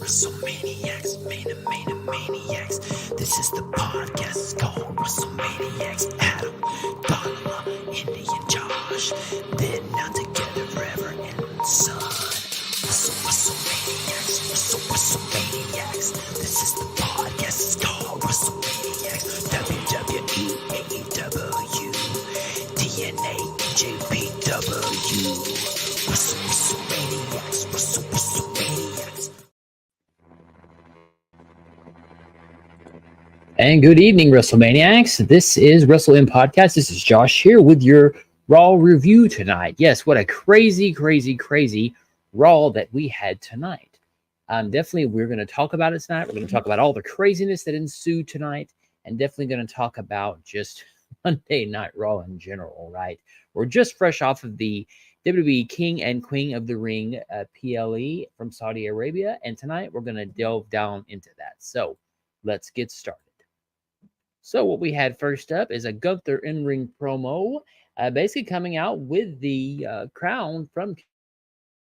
WrestleManiacs, Maniacs. This is the podcast, it's called WrestleManiacs. Adam, Dominik, Indian Josh, they're not together forever in the sun. WrestleManiacs. This is the podcast, it's called WrestleManiacs. WWE, AEW, TNA, JPW. WrestleManiacs. And good evening, WrestleManiacs. This is Wrestle In Podcast. This is Josh here with your Raw review tonight. Yes, what a crazy Raw that we had tonight. Definitely, we're going to talk about it tonight. We're going to talk about all the craziness that ensued tonight, and definitely going to talk about just Monday Night Raw in general, right? We're just fresh off of the WWE King and Queen of the Ring PLE from Saudi Arabia, and tonight we're going to delve down into that. So let's get started. So what we had first up is a Gunther in-ring promo, basically coming out with the crown from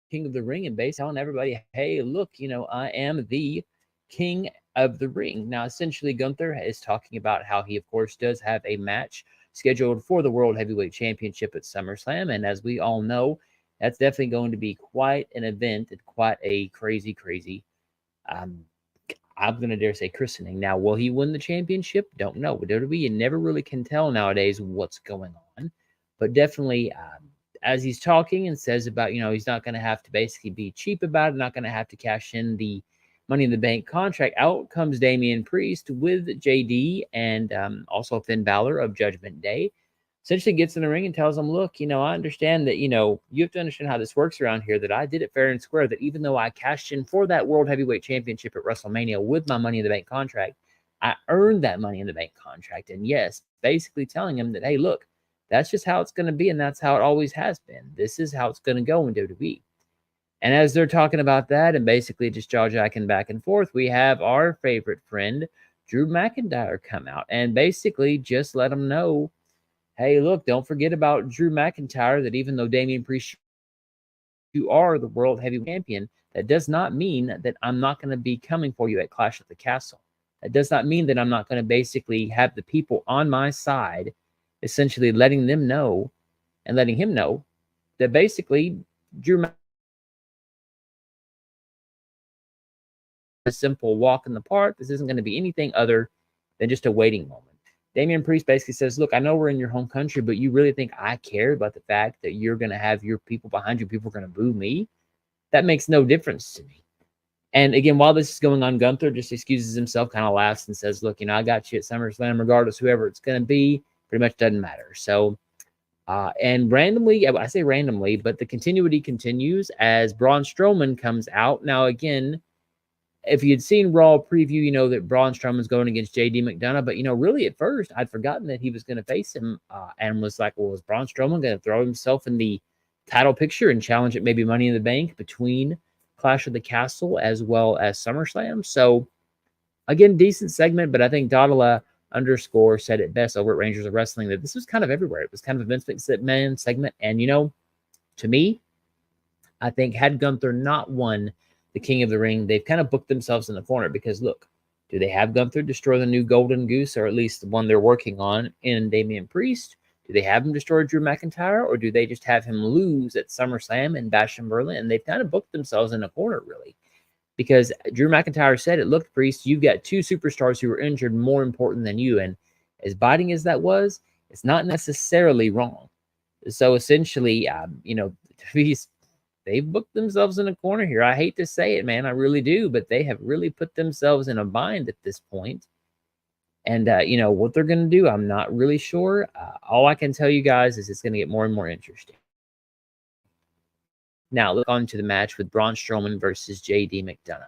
King of the Ring and basically telling everybody, hey, look, I am the King of the Ring. Now, essentially, Gunther is talking about how he, of course, does have a match scheduled for the World Heavyweight Championship at SummerSlam. And as we all know, that's definitely going to be quite an event and quite a crazy I'm going to dare say christening. Now, will he win the championship? Don't know. With WWE, you never really can tell nowadays what's going on. But definitely, as he's talking and says about, he's not going to have to basically be cheap about it, not going to have to cash in the Money in the Bank contract. Out comes Damian Priest with JD and also Finn Balor of Judgment Day. Essentially gets in the ring and tells him, look, I understand that, you have to understand how this works around here, that I did it fair and square, that even though I cashed in for that World Heavyweight Championship at WrestleMania with my Money in the Bank contract, I earned that Money in the Bank contract. And yes, basically telling him that, hey, look, that's just how it's going to be, and that's how it always has been. This is how it's going to go in WWE. And as they're talking about that and basically just jaw-jacking back and forth, we have our favorite friend, Drew McIntyre, come out and basically just let him know, hey, look, don't forget about Drew McIntyre, that even though Damian Priest, you are the World Heavyweight Champion, that does not mean that I'm not going to be coming for you at Clash at the Castle. That does not mean that I'm not going to basically have the people on my side, essentially letting them know and letting him know that basically Drew McIntyre, a simple walk in the park. This isn't going to be anything other than just a waiting moment. Damian Priest basically says, look, I know we're in your home country, but you really think I care about the fact that you're going to have your people behind you, people are going to boo me? That makes no difference to me. And again, while this is going on, Gunther just excuses himself, kind of laughs and says, look, I got you at SummerSlam, regardless, whoever it's going to be, pretty much doesn't matter. So, and randomly, I say randomly, but the continuity continues as Braun Strowman comes out. Now, again, if you'd seen Raw preview, you know that Braun Strowman's going against JD McDonagh. But, really at first, I'd forgotten that he was going to face him and was like, well, is Braun Strowman going to throw himself in the title picture and challenge it maybe Money in the Bank between Clash of the Castle as well as SummerSlam? So, again, decent segment, but I think Dodala _ said it best over at Rangers of Wrestling that this was kind of everywhere. It was kind of a Vince McMahon segment. And, to me, I think had Gunther not won the King of the Ring, they've kind of booked themselves in the corner because, look, do they have Gunther destroy the new Golden Goose, or at least the one they're working on in Damian Priest? Do they have him destroy Drew McIntyre, or do they just have him lose at SummerSlam and Bash in Berlin? And they've kind of booked themselves in a corner, really, because Drew McIntyre said it, look, Priest, you've got two superstars who were injured more important than you. And as biting as that was, it's not necessarily wrong. So essentially, they've booked themselves in a corner here. I hate to say it, man. I really do. But they have really put themselves in a bind at this point. And, what they're going to do, I'm not really sure. All I can tell you guys is it's going to get more and more interesting. Now, look on to the match with Braun Strowman versus JD McDonagh.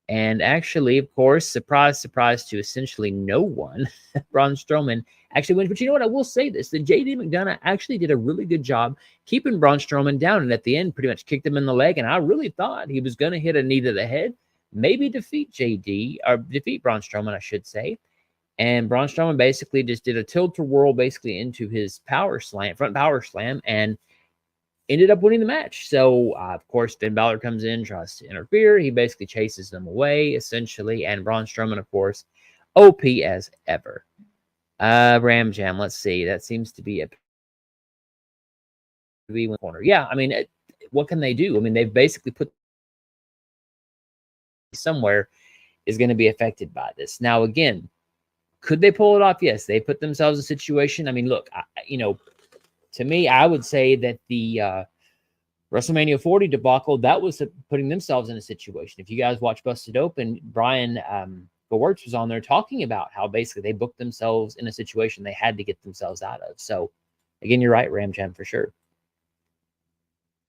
And actually, of course, surprise to essentially no one, Braun Strowman actually wins. But you know what? I will say this. The JD McDonagh actually did a really good job keeping Braun Strowman down. And at the end, pretty much kicked him in the leg. And I really thought he was going to hit a knee to the head, maybe defeat Braun Strowman, I should say. And Braun Strowman basically just did a tilt-a-whirl basically into his front power slam. And ended up winning the match. So, of course, Finn Balor comes in, tries to interfere. He basically chases them away, essentially. And Braun Strowman, of course, OP as ever. Ram Jam, let's see. That seems to be a corner. Yeah, I mean, what can they do? I mean, they've basically put somewhere is going to be affected by this. Now, again, could they pull it off? Yes, they put themselves in a situation. I mean, look, to me, I would say that the WrestleMania 40 debacle, that was putting themselves in a situation. If you guys watch Busted Open, Brian Gewertz was on there talking about how basically they booked themselves in a situation they had to get themselves out of. So, again, you're right, Ram Jam, for sure.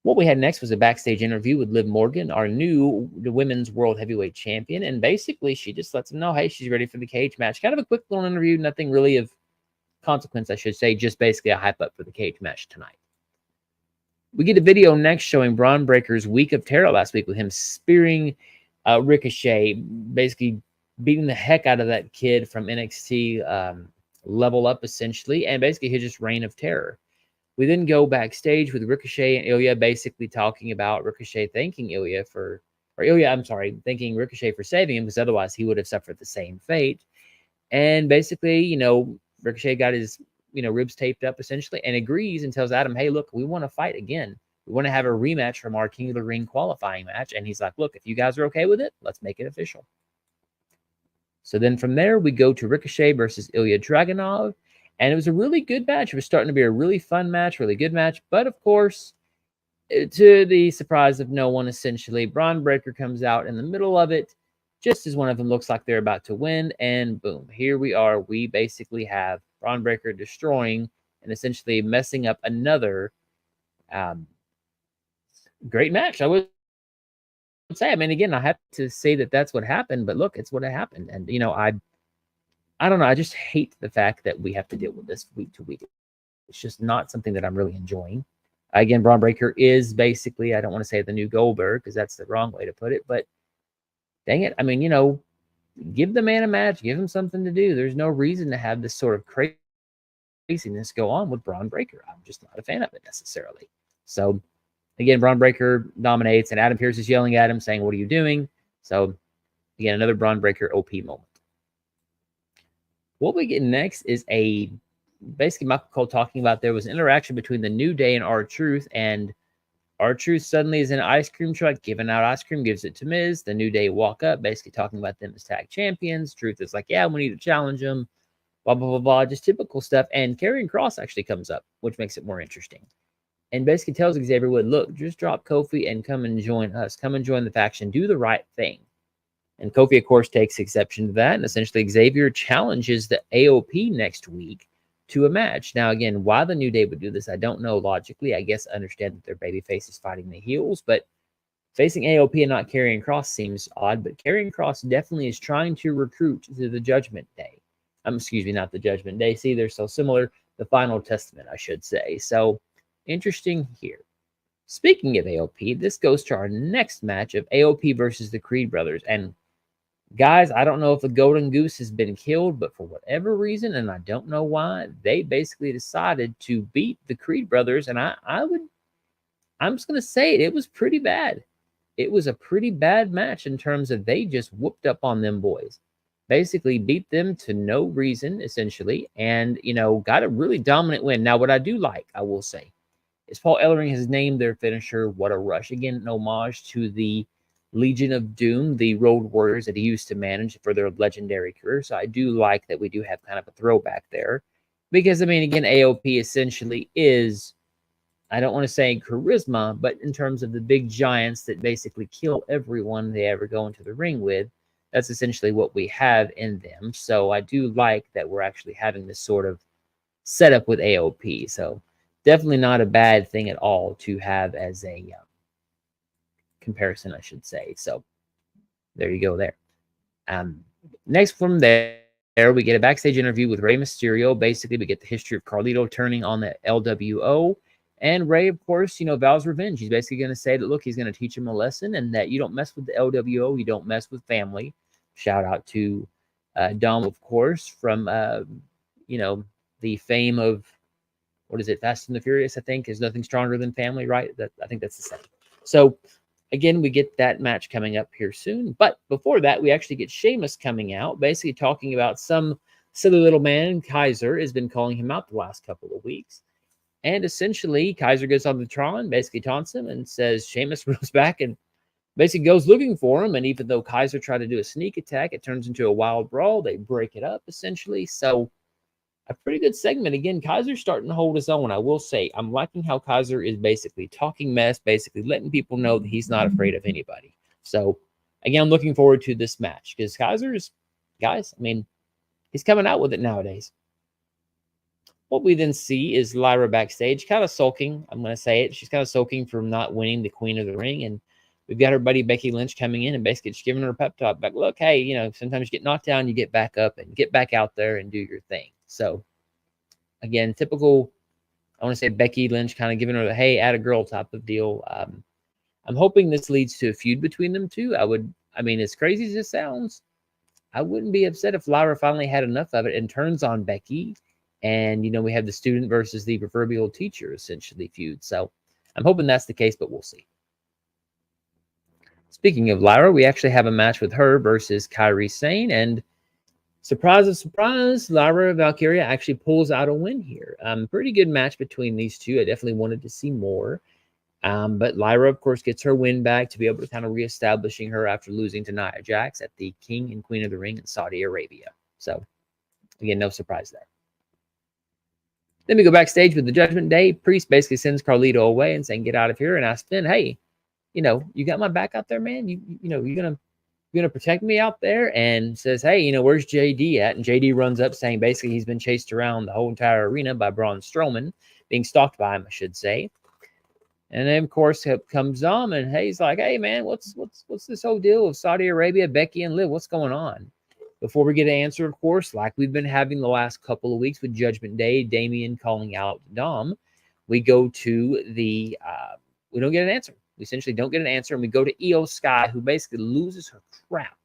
What we had next was a backstage interview with Liv Morgan, our new women's world heavyweight champion. And basically, she just lets them know, hey, she's ready for the cage match. Kind of a quick little interview, nothing really of consequence, I should say, just basically a hype up for the cage match tonight. We get a video next showing Bron Breakker's week of terror last week with him spearing Ricochet, basically beating the heck out of that kid from NXT Level Up, essentially, and basically his just reign of terror. We then go backstage with Ricochet and Ilya basically talking about Ricochet thanking Ilya thanking Ricochet for saving him, because otherwise he would have suffered the same fate. And basically, Ricochet got his, ribs taped up essentially and agrees and tells Adam, hey, look, we want to fight again. We want to have a rematch from our King of the Ring qualifying match. And he's like, look, if you guys are okay with it, let's make it official. So then from there, we go to Ricochet versus Ilya Dragunov. And it was a really good match. It was starting to be a really fun match, really good match. But of course, to the surprise of no one, essentially, Bron Breakker comes out in the middle of it, just as one of them looks like they're about to win. And boom, here we are. We basically have Bron Breakker destroying and essentially messing up another great match. I would say, I mean, again, I have to say that that's what happened. But look, it's what happened. And, I don't know. I just hate the fact that we have to deal with this week to week. It's just not something that I'm really enjoying. Again, Bron Breakker is basically, I don't want to say the new Goldberg, because that's the wrong way to put it, but dang it. I mean, give the man a match, give him something to do. There's no reason to have this sort of craziness go on with Bron Breakker. I'm just not a fan of it necessarily. So again, Bron Breakker dominates, and Adam Pearce is yelling at him saying, what are you doing? So again, another Bron Breakker OP moment. What we get next is basically Michael Cole talking about there was an interaction between the New Day and R-Truth, and R-Truth suddenly is in an ice cream truck giving out ice cream, gives it to Miz. The New Day walk up, basically talking about them as tag champions. Truth is like, yeah, we need to challenge them, blah, blah, blah, blah, just typical stuff. And Karrion Kross actually comes up, which makes it more interesting. And basically tells Xavier Wood, look, just drop Kofi and come and join us. Come and join the faction. Do the right thing. And Kofi, of course, takes exception to that. And essentially, Xavier challenges the AOP next week to a match. Now, again, why the New Day would do this, I don't know logically. I guess I understand that their babyface is fighting the heels, but facing AOP and not Karrion Kross seems odd. But Karrion Kross definitely is trying to recruit to the Judgment Day. Excuse me, not the Judgment Day. See, they're so similar. The Final Testament, I should say. So, interesting here. Speaking of AOP, this goes to our next match of AOP versus the Creed Brothers. And guys, I don't know if the Golden Goose has been killed, but for whatever reason, and I don't know why, they basically decided to beat the Creed Brothers. And I'm just going to say it was pretty bad. It was a pretty bad match in terms of they just whooped up on them boys. Basically beat them to no reason, essentially, and, got a really dominant win. Now, what I do like, I will say, is Paul Ellering has named their finisher What a Rush. Again, an homage to the Legion of Doom, the Road Warriors that he used to manage for their legendary career. So I do like that we do have kind of a throwback there. Because, I mean, again, AOP essentially is, I don't want to say charisma, but in terms of the big giants that basically kill everyone they ever go into the ring with, that's essentially what we have in them. So I do like that we're actually having this sort of setup with AOP. So definitely not a bad thing at all to have as a comparison, I should say. So there you go there. Next from there, we get a backstage interview with Rey Mysterio. Basically, we get the history of Carlito turning on the LWO. And Rey, of course, vows revenge. He's basically going to say that, look, he's going to teach him a lesson and that you don't mess with the LWO. You don't mess with family. Shout out to Dom, of course, from, the fame of what is it? Fast and the Furious, I think, is nothing stronger than family, right? I think that's the same. So again, we get that match coming up here soon. But before that, we actually get Sheamus coming out, basically talking about some silly little man. Kaiser has been calling him out the last couple of weeks. And essentially, Kaiser goes on the Tron, basically taunts him and says Sheamus goes back and basically goes looking for him. And even though Kaiser tried to do a sneak attack, it turns into a wild brawl. They break it up, essentially. So a pretty good segment. Again, Kaiser's starting to hold his own. I will say, I'm liking how Kaiser is basically talking mess, basically letting people know that he's not afraid of anybody. So, again, I'm looking forward to this match because Kaiser's, guys, I mean, he's coming out with it nowadays. What we then see is Lyra backstage, kind of sulking. I'm going to say it. She's kind of sulking from not winning the Queen of the Ring. And we've got her buddy Becky Lynch coming in and basically just giving her a pep talk. Like, look, hey, you know, sometimes you get knocked down, you get back up and get back out there and do your thing. So, again, typical, I want to say Becky Lynch kind of giving her the, hey, add a girl type of deal. I'm hoping this leads to a feud between them two. I mean, as crazy as it sounds, I wouldn't be upset if Lyra finally had enough of it and turns on Becky. And, you know, we have the student versus the proverbial teacher essentially feud. So I'm hoping that's the case, but we'll see. Speaking of Lyra, we actually have a match with her versus Kairi Sane. And surprise of surprise, Lyra Valkyria actually pulls out a win here. Pretty good match between these two. I definitely wanted to see more. But Lyra, of course, gets her win back to be able to kind of reestablishing her after losing to Nia Jax at the King and Queen of the Ring in Saudi Arabia. So, again, no surprise there. Then we go backstage with the Judgment Day. Priest basically sends Carlito away and saying, get out of here. And asks Finn, hey, you know, you got my back out there, man? You know, you're gonna protect me out there? And says, hey, you know, where's JD at? And JD runs up saying basically he's been chased around the whole entire arena by Braun Strowman, being stalked by him, I should say. And then, of course, comes Dom, and hey, he's like, hey, man, what's this whole deal of Saudi Arabia, Becky and Liv? What's going on? Before we get an answer, of course, like we've been having the last couple of weeks with Judgment Day, Damian calling out Dom, we go to the, we don't get an answer. We essentially don't get an answer, and we go to Io Sky, who basically loses her crap.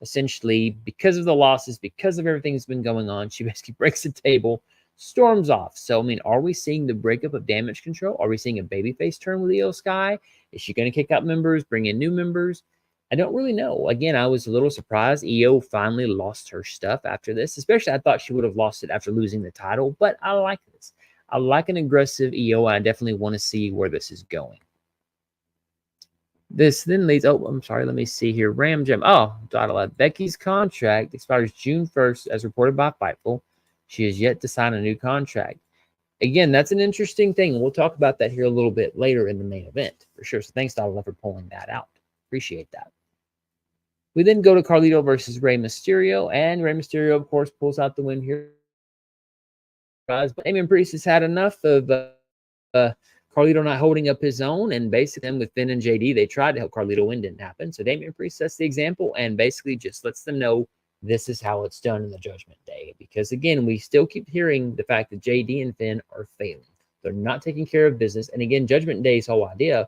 Essentially, because of the losses, because of everything that's been going on, she basically breaks the table, storms off. So, I mean, are we seeing the breakup of Damage Control? Are we seeing a babyface turn with Io Sky? Is she going to kick out members, bring in new members? I don't really know. Again, I was a little surprised. Io finally lost her stuff after this. Especially, I thought she would have lost it after losing the title. But I like this. I like an aggressive Io. I definitely want to see where this is going. This then leads... Oh, I'm sorry. Let me see here. Ram Jam. Oh, Becky's contract expires June 1st, as reported by Fightful. She has yet to sign a new contract. Again, that's an interesting thing. We'll talk about that here a little bit later in the main event, for sure. So thanks, Donna, for pulling that out. Appreciate that. We then go to Carlito versus Rey Mysterio, and Rey Mysterio, of course, pulls out the win here. But Damian Priest has had enough of Carlito not holding up his own, and basically with Finn and JD, they tried to help Carlito win, didn't happen. So Damian Priest sets the example and basically just lets them know this is how it's done in the Judgment Day. Because again, we still keep hearing the fact that JD and Finn are failing. They're not taking care of business. And again, Judgment Day's whole idea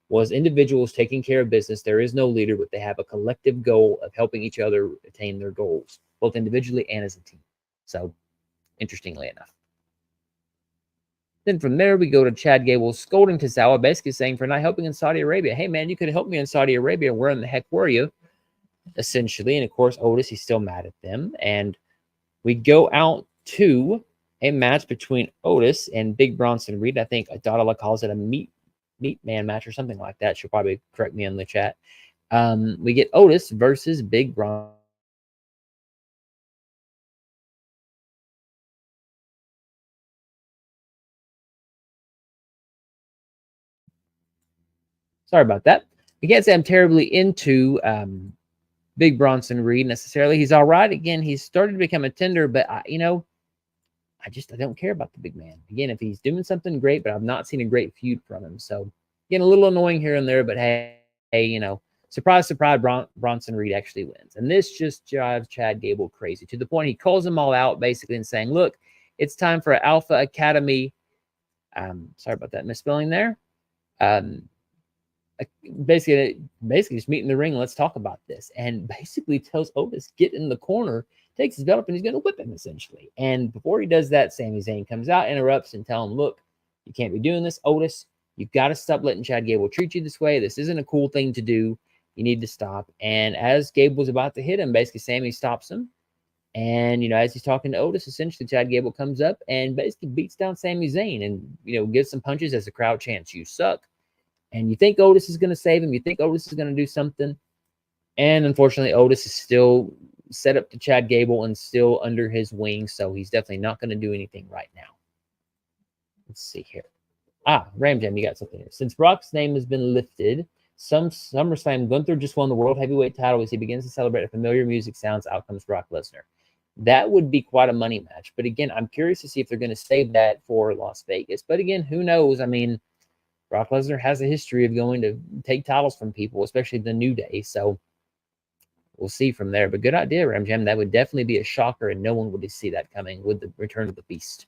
was individuals taking care of business. There is no leader, but they have a collective goal of helping each other attain their goals, both individually and as a team. So, interestingly enough. Then from there, we go to Chad Gable scolding Tozawa, basically saying for not helping in Saudi Arabia. Hey, man, you could have helped me in Saudi Arabia. Where in the heck were you? Essentially. And, of course, Otis, he's still mad at them. And we go out to a match between Otis and Big Bronson Reed. I think Adala calls it a meat man match or something like that. She'll probably correct me in the chat. We get Otis versus Big Bronson. Sorry about that. I can't say I'm terribly into Big Bronson Reed necessarily. He's all right. Again, he's started to become a tender, but I don't care about the big man. Again, if he's doing something great, but I've not seen a great feud from him. So, again, a little annoying here and there, but hey, surprise, surprise, Bronson Reed actually wins. And this just drives Chad Gable crazy to the point he calls them all out basically and saying, look, it's time for Alpha Academy. Sorry about that misspelling there. Basically just meet in the ring. Let's talk about this. And basically tells Otis, get in the corner takes his belt up and he's going to whip him, essentially. And before he does that, Sami Zayn comes out, interrupts, and tells him, look, you can't be doing this, Otis. You've got to stop letting Chad Gable treat you this way. This isn't a cool thing to do. You need to stop. And as Gable's about to hit him, basically Sami stops him. And, as he's talking to Otis, essentially Chad Gable comes up and basically beats down Sami Zayn and, gives some punches as the crowd chants, you suck. And you think Otis is going to save him. You think Otis is going to do something. And unfortunately, Otis is still set up to Chad Gable and still under his wing. So he's definitely not going to do anything right now. Let's see here. Ram Jam, you got something here. Since Brock's name has been lifted, some SummerSlam, Gunther just won the World Heavyweight title as he begins to celebrate a familiar music sounds. Out comes Brock Lesnar. That would be quite a money match. But again, I'm curious to see if they're going to save that for Las Vegas. But again, who knows? I mean, Brock Lesnar has a history of going to take titles from people, especially the New Day. So we'll see from there. But good idea, Ram Jam. That would definitely be a shocker, and no one would see that coming with the return of the Beast.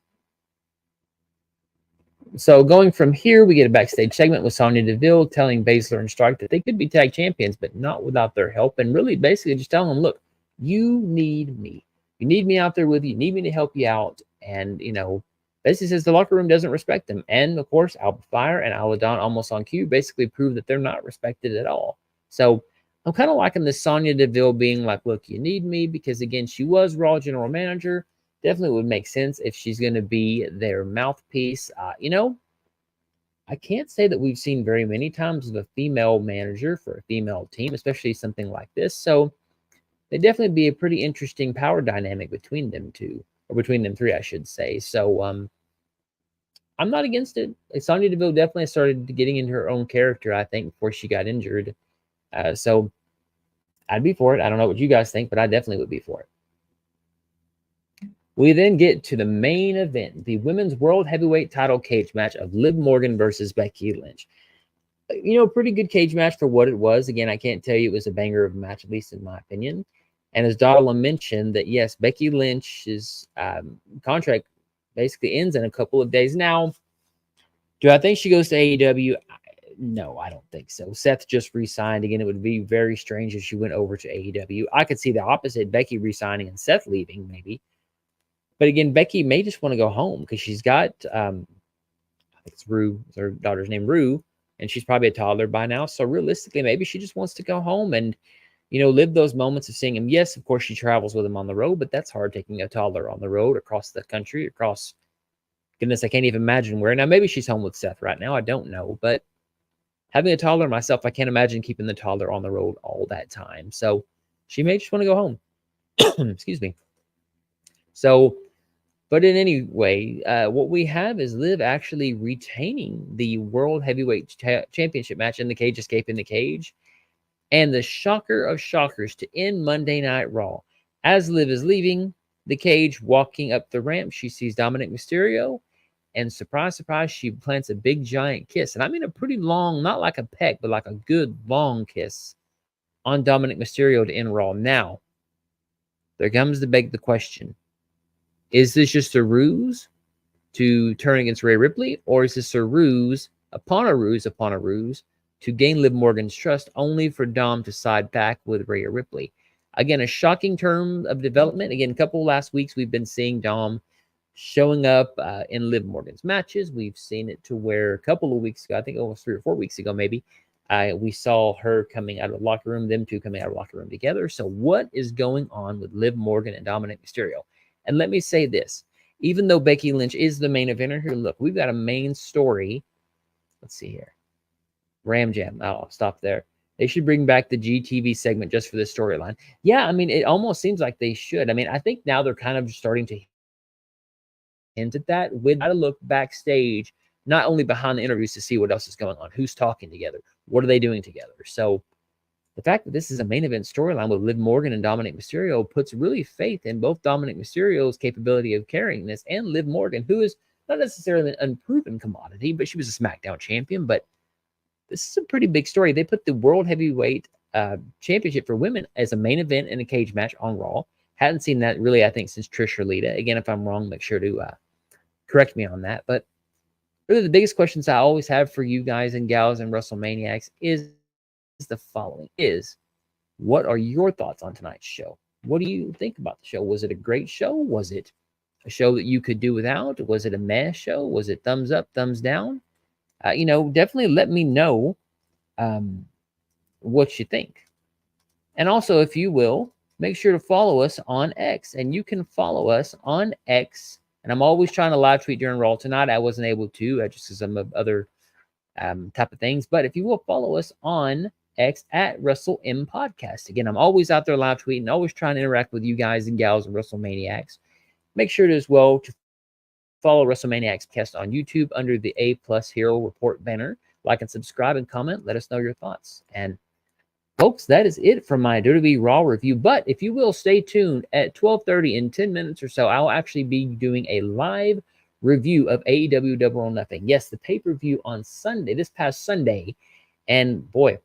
So going from here, we get a backstage segment with Sonia DeVille telling Baszler and Strike that they could be tag champions, but not without their help. And really basically just telling them, look, you need me. You need me out there with you. You need me to help you out. And, basically says the locker room doesn't respect them. And, of course, Alba Fire and Aladon, almost on cue, basically prove that they're not respected at all. So I'm kind of liking this Sonya Deville being like, look, you need me, because, again, she was Raw general manager. Definitely would make sense if she's going to be their mouthpiece. I can't say that we've seen very many times of a female manager for a female team, especially something like this. So they'd definitely be a pretty interesting power dynamic between them two, or between them three, I should say. So I'm not against it. Sonya Deville definitely started getting into her own character, I think, before she got injured. So I'd be for it. I don't know what you guys think, but I definitely would be for it. We then get to the main event, the Women's World Heavyweight title cage match of Liv Morgan versus Becky Lynch. Pretty good cage match for what it was. Again, I can't tell you it was a banger of a match, at least in my opinion. And as Darla mentioned, that yes, Becky Lynch's contract basically ends in a couple of days. Now, do I think she goes to AEW? No, I don't think so. Seth just re-signed. Again, it would be very strange if she went over to AEW. I could see the opposite, Becky re-signing and Seth leaving, maybe. But again, Becky may just want to go home because she's got, I think it's Rue, her daughter's name, Rue, and she's probably a toddler by now. So realistically, maybe she just wants to go home and, live those moments of seeing him. Yes, of course, she travels with him on the road, but that's hard, taking a toddler on the road across the country, goodness, I can't even imagine where. Now, maybe she's home with Seth right now. I don't know. But having a toddler myself, I can't imagine keeping the toddler on the road all that time. So she may just want to go home. Excuse me. So, but in any way, what we have is Liv actually retaining the World Heavyweight Championship match in the Cage Escape in the Cage. And the shocker of shockers to end Monday Night Raw. As Liv is leaving the cage, walking up the ramp, she sees Dominik Mysterio. And surprise, surprise, she plants a big giant kiss. And I mean a pretty long, not like a peck, but like a good long kiss on Dominik Mysterio to end Raw. Now, there comes to beg the question. Is this just a ruse to turn against Rhea Ripley? Or is this a ruse upon a ruse upon a ruse to gain Liv Morgan's trust, only for Dom to side back with Rhea Ripley? Again, a shocking term of development. Again, a couple last weeks, we've been seeing Dom showing up in Liv Morgan's matches. We've seen it to where a couple of weeks ago, I think almost 3 or 4 weeks ago maybe, we saw her coming out of the locker room, them two coming out of the locker room together. So what is going on with Liv Morgan and Dominik Mysterio? And let me say this. Even though Becky Lynch is the main eventer here, look, we've got a main story. Let's see here. Ram Jam. I'll stop there. They should bring back the GTV segment just for this storyline. Yeah, I mean, it almost seems like they should. I mean, I think now they're kind of starting to hint at that. We've got to look backstage, not only behind the interviews to see what else is going on, who's talking together, what are they doing together. So the fact that this is a main event storyline with Liv Morgan and Dominik Mysterio puts really faith in both Dominik Mysterio's capability of carrying this and Liv Morgan, who is not necessarily an unproven commodity, but she was a SmackDown champion. But this is a pretty big story. They put the World Heavyweight Championship for women as a main event in a cage match on Raw. Hadn't seen that really, I think, since Trish or Lita. Again, if I'm wrong, make sure to correct me on that. But really the biggest questions I always have for you guys and gals and WrestleManiacs is the following. What are your thoughts on tonight's show? What do you think about the show? Was it a great show? Was it a show that you could do without? Was it a meh show? Was it thumbs up, thumbs down? Definitely let me know what you think. And also, if you will, make sure to follow us on X. And you can follow us on X. And I'm always trying to live tweet during Raw. Tonight, I wasn't able to, just because some of other type of things. But if you will follow us on X at WrestleM Podcast. Again, I'm always out there live tweeting, always trying to interact with you guys and gals and WrestleManiacs. Make sure to as well to follow WrestleManiacs Cast on YouTube under the A Plus Hero Report banner. Like and subscribe and comment. Let us know your thoughts. And folks, that is it from my WWE Raw review. But if you will stay tuned at 12:30 in 10 minutes or so, I'll actually be doing a live review of AEW Double or Nothing. Yes, the pay-per-view on Sunday, this past Sunday. And boy,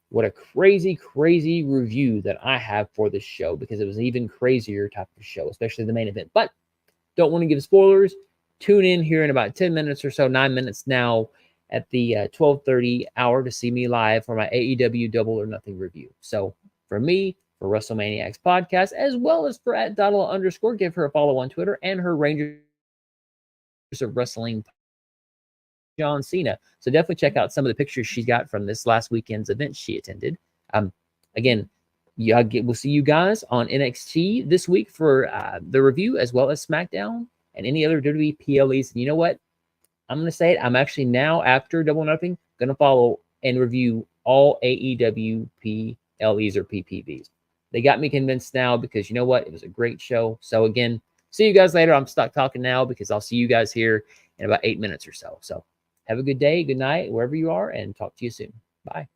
what a crazy, crazy review that I have for this show, because it was an even crazier type of show, especially the main event. But don't want to give spoilers. Tune in here in about 10 minutes or so, 9 minutes now, at the 12:30 hour to see me live for my AEW Double or Nothing review. So for me, for WrestleManiacs Podcast, as well as for @Donald_, give her a follow on Twitter, and her Rangers of Wrestling, John Cena. So definitely check out some of the pictures she got from this last weekend's event she attended. Again, we'll see you guys on NXT this week for the review, as well as SmackDown and any other WWE PLEs. And you know what? I'm going to say it. I'm actually now, after Double or Nothing, going to follow and review all AEW PLEs or PPVs. They got me convinced now, because you know what? It was a great show. So again, see you guys later. I'm stuck talking now, because I'll see you guys here in about 8 minutes or so. So have a good day, good night, wherever you are, and talk to you soon. Bye.